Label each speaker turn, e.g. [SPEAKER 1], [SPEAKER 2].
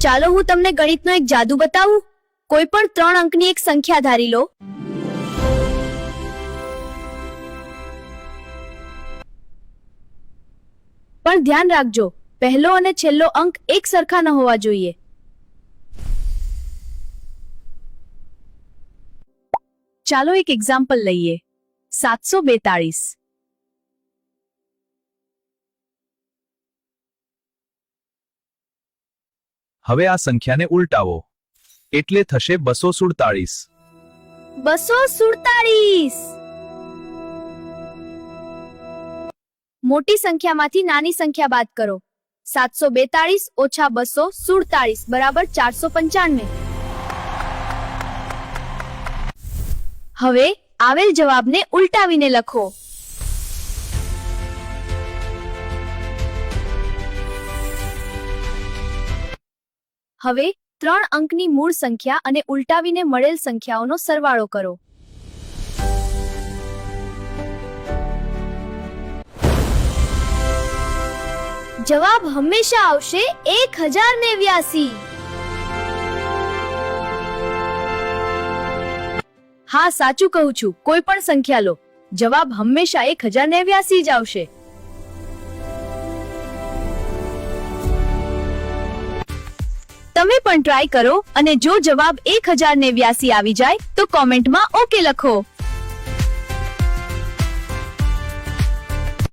[SPEAKER 1] ચાલો હું તમને ગણિતનો એક જાદુ બતાવું. કોઈ પણ 3 અંકની એક સંખ્યા ધારી લો. પણ ધ્યાન રાખજો, પહેલો અને છેલ્લો અંક એક સરખા ન હોવા જોઈએ. ચાલો એક એક્ઝામ્પલ લઈએ. 742.
[SPEAKER 2] હવે આ સંખ્યાને ઉલટાવો, એટલે થશે 247.
[SPEAKER 1] 247. મોટી સંખ્યામાંથી નાની સંખ્યા બાદ કરો. 742 ઓછા 247 બરાબર 495. હવે આવેલ જવાબને ઉલટાવીને લખો. હવે 3 અંકની મૂળ સંખ્યા અને ઉલટાવીને મળેલ સંખ્યાઓનો સરવાળો કરો. જવાબ હંમેશા આવશે 1089. હા, સાચું કહું છું. કોઈ પણ સંખ્યા લો, જવાબ હંમેશા 1089 જ આવશે. તમે પણ ટ્રાય કરો અને જો જવાબ 1089 આવી જાય તો કોમેન્ટમાં ઓકે લખો.